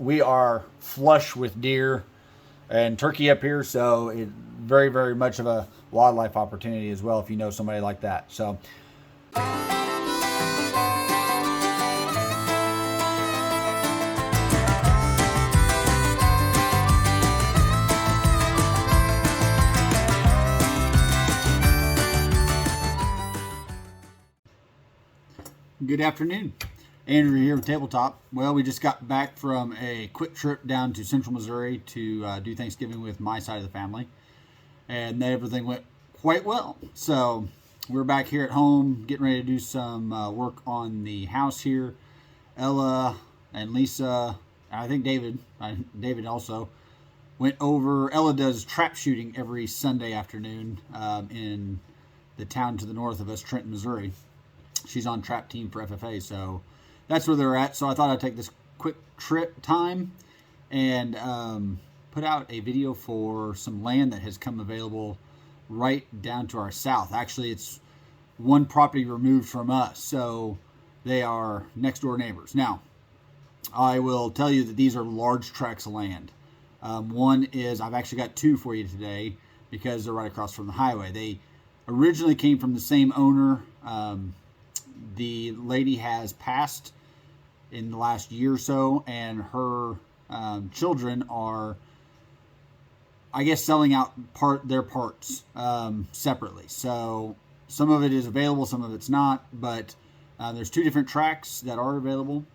we are flush with deer and turkey up here, so it's very, very much of a wildlife opportunity as well if you know somebody like that. So good afternoon. Andrew here with Tabletop. Well, we just got back from a quick trip down to central Missouri to do Thanksgiving with my side of the family, and everything went quite well. So we're back here at home getting ready to do some work on the house here. Ella and Lisa, and I think David also went over. Ella does trap shooting every Sunday afternoon in the town to the north of us, Trenton, Missouri. She's on trap team for FFA, so that's where they're at. So I thought I'd take this quick trip time and put out a video for some land that has come available right down to our south. Actually, it's one property removed from us, so they are next door neighbors. Now, I will tell you that these are large tracts of land. One is, I've actually got two for you today because they're right across from the highway. They originally came from the same owner. The lady has passed in the last year or so, and her children are, I guess, selling out their parts separately. So some of it is available, some of it's not, but there's two different tracts that are available.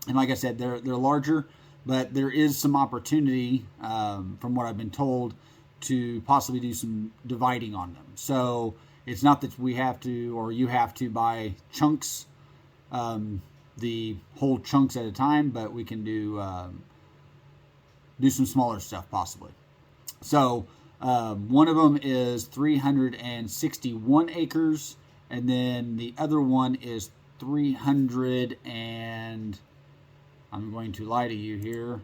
And like I said, they're larger, but there is some opportunity, from what I've been told, to possibly do some dividing on them. So it's not that we have to, or you have to buy chunks, the whole chunks at a time, but we can do some smaller stuff possibly. So one of them is 361 acres, and then the other one is 300 and, I'm going to lie to you here,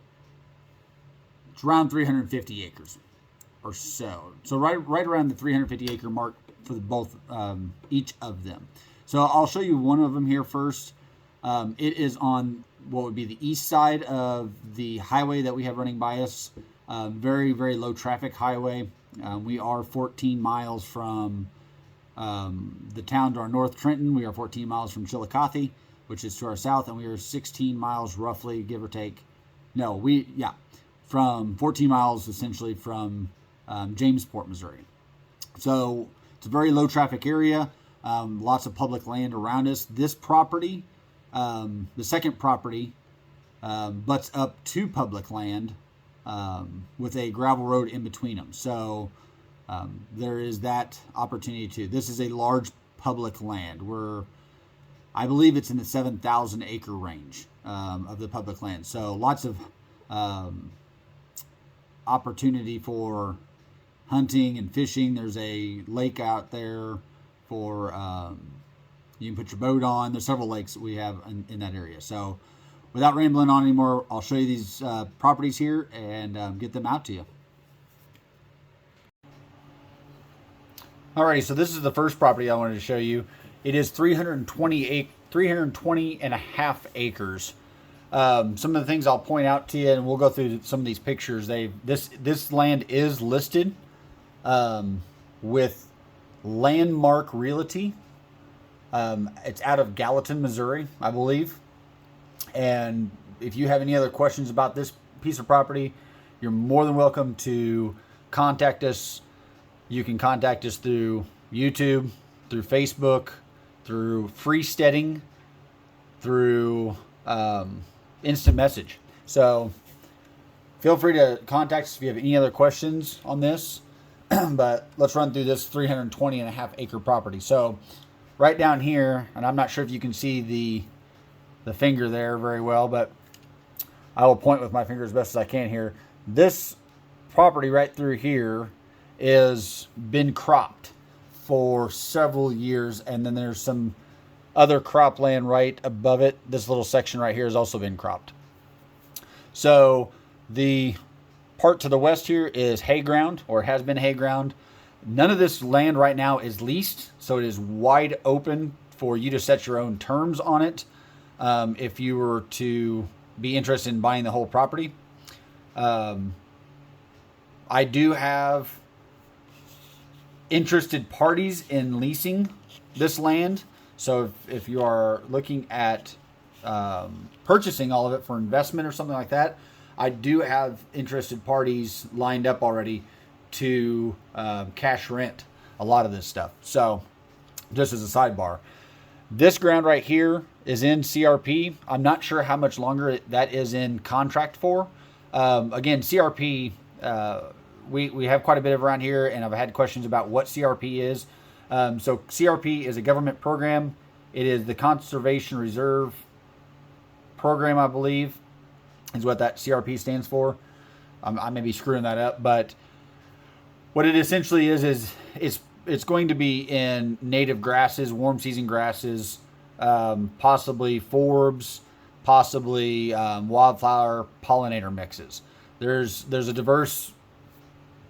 it's around 350 acres or so. So right around the 350 acre mark for both, each of them. So I'll show you one of them here first. It is on what would be the east side of the highway that we have running by us. Very, very low traffic highway. We are 14 miles from the town to our north, Trenton. We are 14 miles from Chillicothe, which is to our south, and we are 16 miles roughly, give or take. No, from 14 miles essentially from Jamesport, Missouri. So it's a very low traffic area. Lots of public land around us. This property, the second property, butts up to public land with a gravel road in between them. So there is that opportunity too. This is a large public land. I believe it's in the 7,000 acre range of the public land. So lots of opportunity for hunting and fishing. There's a lake out there for you can put your boat on. There's several lakes that we have in that area. So without rambling on anymore, I'll show you these properties here and get them out to you. Alrighty, so this is the first property I wanted to show you. It is 320 and a half acres. Some of the things I'll point out to you, and we'll go through some of these pictures. This land is listed with Landmark Realty. It's out of Gallatin, Missouri, I believe. And if you have any other questions about this piece of property, you're more than welcome to contact us. You can contact us through YouTube, through Facebook, through Freesteading, through instant message. So feel free to contact us if you have any other questions on this. But let's run through this 320 and a half acre property. So right down here, and I'm not sure if you can see the finger there very well, but I will point with my finger as best as I can here. This property right through here is been cropped for several years, and then there's some other cropland right above it. This little section right here has also been cropped. So the part to the west here is hay ground, or has been hay ground. None of this land right now is leased, so it is wide open for you to set your own terms on it. If you were to be interested in buying the whole property. I do have interested parties in leasing this land. So if you are looking at purchasing all of it for investment or something like that, I do have interested parties lined up already to cash rent a lot of this stuff. So just as a sidebar, this ground right here is in CRP. I'm not sure how much longer that is in contract for. Again, CRP, we have quite a bit of around here, and I've had questions about what CRP is. So CRP is a government program. It is the Conservation Reserve Program, I believe, is what that CRP stands for. I may be screwing that up, but what it essentially is it's going to be in native grasses, warm season grasses, possibly forbs, possibly wildflower pollinator mixes. There's a diverse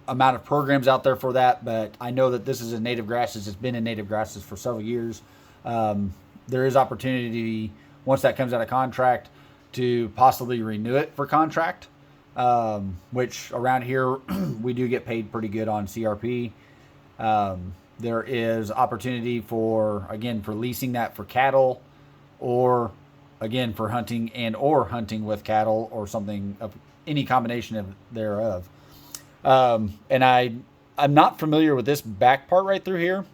amount of programs out there for that, but I know that this is in native grasses. It's been in native grasses for several years. There is opportunity, once that comes out of contract, to possibly renew it for contract, which around here we do get paid pretty good on CRP. There is opportunity for leasing that for cattle, or again for hunting or hunting with cattle, or something of any combination of thereof. And I'm not familiar with this back part right through here,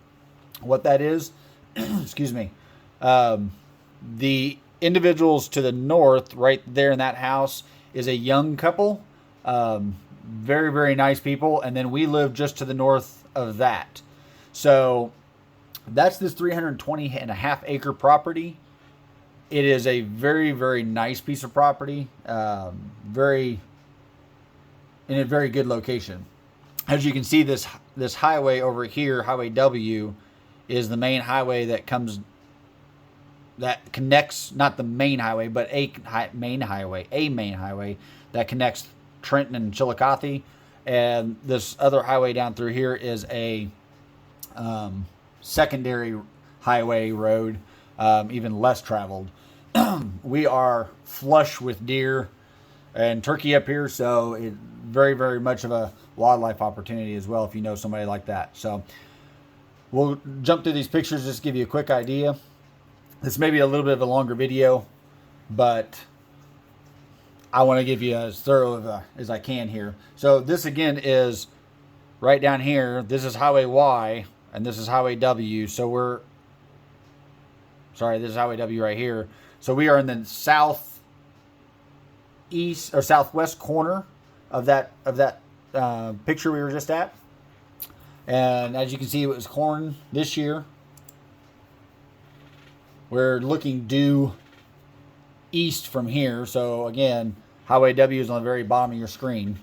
what that is. Excuse me. The individuals to the north, right there in that house, is a young couple. Very, very nice people. And then we live just to the north of that. So that's this 320 and a half acre property. It is a very, very nice piece of property. In a very good location. As you can see, this highway over here, Highway W, is the main highway that connects, not the main highway, but a main highway that connects Trenton and Chillicothe. And this other highway down through here is a secondary highway road, even less traveled. We are flush with deer and turkey up here, so it's very, very much of a wildlife opportunity as well if you know somebody like that. So we'll jump through these pictures just to give you a quick idea. This may be a little bit of a longer video, but I want to give you as thorough as I can here. So this again is right down here. This is Highway Y, and this is Highway W. So this is Highway W right here. So we are in the southeast or southwest corner of that picture we were just at. And as you can see, it was corn this year. We're looking due east from here. So again, Highway W is on the very bottom of your screen.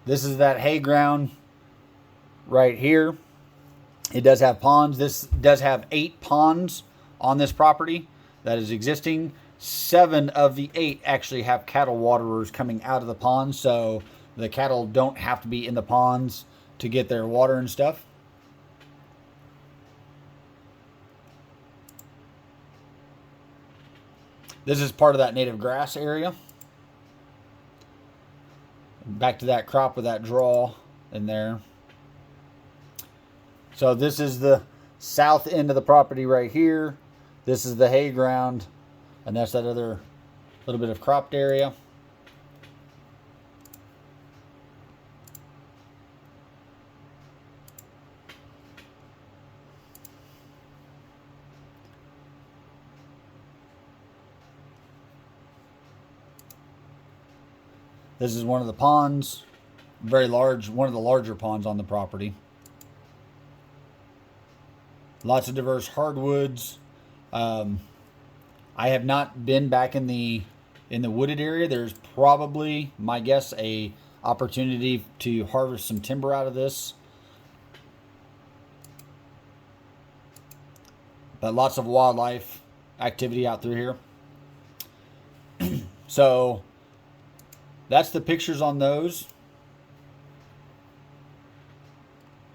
This is that hay ground right here. It does have ponds. This does have 8 ponds on this property that is existing. 7 of the 8 actually have cattle waterers coming out of the ponds, so the cattle don't have to be in the ponds to get their water and stuff. This is part of that native grass area. Back to that crop with that draw in there. So this is the south end of the property right here. This is the hay ground, and that's that other little bit of cropped area. This is one of the ponds, very large, one of the larger ponds on the property. Lots of diverse hardwoods. I have not been back in the wooded area. There's probably, my guess, a opportunity to harvest some timber out of this. But lots of wildlife activity out through here. So that's the pictures on those.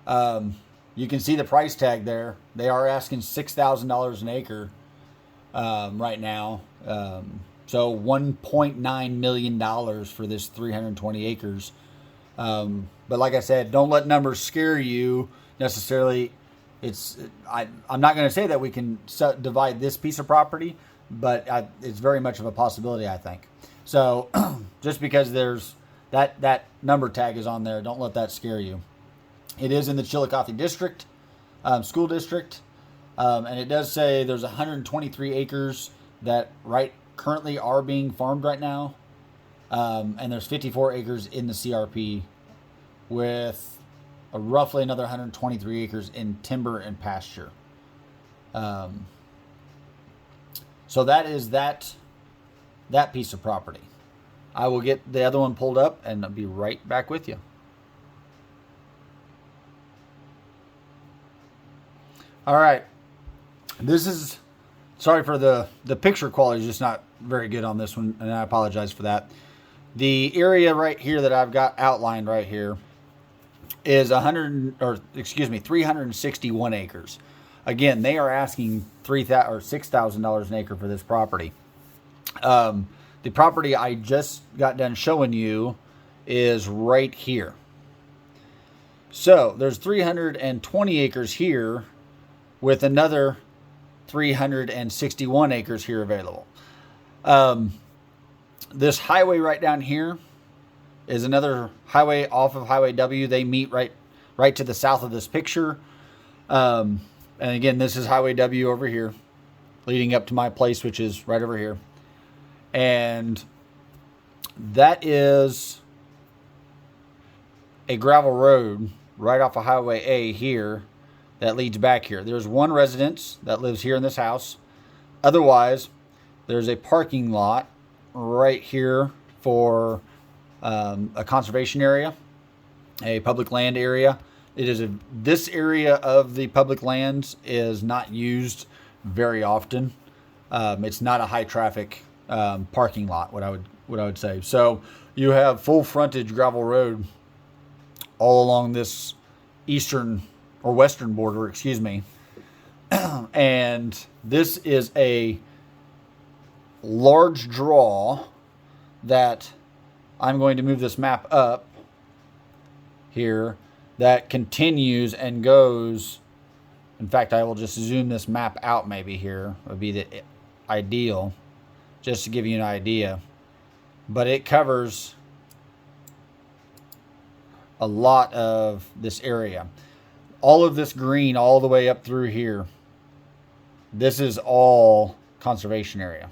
You can see the price tag there. They are asking $6,000 an acre right now. So $1.9 million for this 320 acres. But like I said, don't let numbers scare you necessarily. I'm not going to say that we can divide this piece of property, but it's very much of a possibility, I think. So just because there's that number tag is on there, don't let that scare you. It is in the Chillicothe District, School District, and it does say there's 123 acres that currently are being farmed right now, and there's 54 acres in the CRP, with roughly another 123 acres in timber and pasture. So that is that piece of property. I will get the other one pulled up and I'll be right back with you. All right. This is, sorry for the picture quality is just not very good on this one, and I apologize for that. The area right here that I've got outlined right here is 361 acres. Again, they are asking $6,000 an acre for this property. The property I just got done showing you is right here. So there's 320 acres here, with another 361 acres here available. This highway right down here is another highway off of Highway W. They meet right to the south of this picture. And again, this is Highway W over here, leading up to my place, which is right over here. And that is a gravel road right off of Highway A here that leads back here. There's one residence that lives here in this house. Otherwise, there's a parking lot right here for a conservation area, a public land area. This area of the public lands is not used very often. It's not a high traffic parking lot, what I would say. So you have full frontage gravel road all along this eastern or western border, excuse me. And this is a large draw that I'm going to move this map up here that continues and goes. In fact, I will just zoom this map out maybe here. Would be the ideal, just to give you an idea. But it covers a lot of this area. All of this green all the way up through here, this is all conservation area.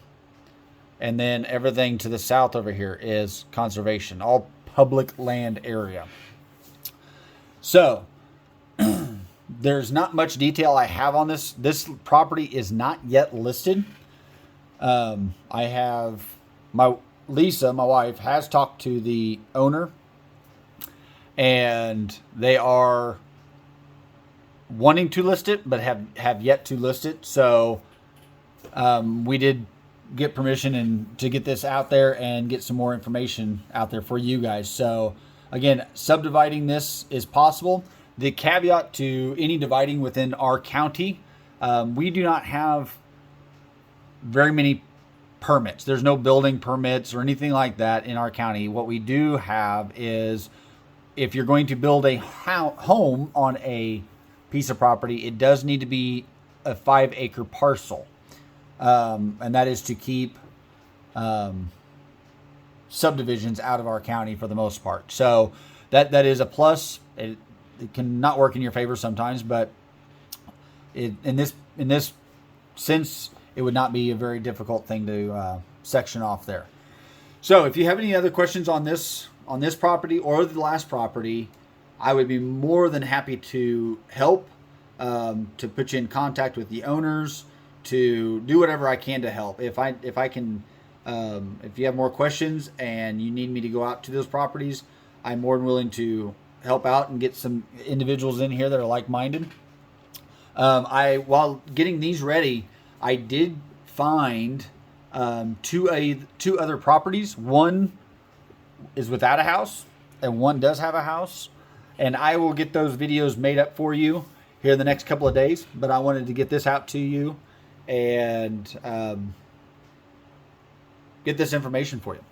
And then everything to the south over here is conservation, all public land area. So there's not much detail I have on this. This property is not yet listed. I have Lisa, my wife, has talked to the owner, and they are wanting to list it, but have yet to list it. So we did get permission to get this out there and get some more information out there for you guys. So again, subdividing this is possible. The caveat to any dividing within our county, we do not have very many permits. There's no building permits or anything like that in our county. What we do have is, if you're going to build a home on a piece of property, it does need to be a 5-acre parcel. And that is to keep subdivisions out of our county for the most part. So that is a plus. It can not work in your favor sometimes, but in this sense, it would not be a very difficult thing to section off there. So if you have any other questions on this property or the last property, I would be more than happy to help, to put you in contact with the owners, to do whatever I can to help. If I can, if you have more questions and you need me to go out to those properties, I'm more than willing to help out and get some individuals in here that are like-minded. While getting these ready, I did find two other properties. One is without a house, and one does have a house. And I will get those videos made up for you here in the next couple of days. But I wanted to get this out to you and get this information for you.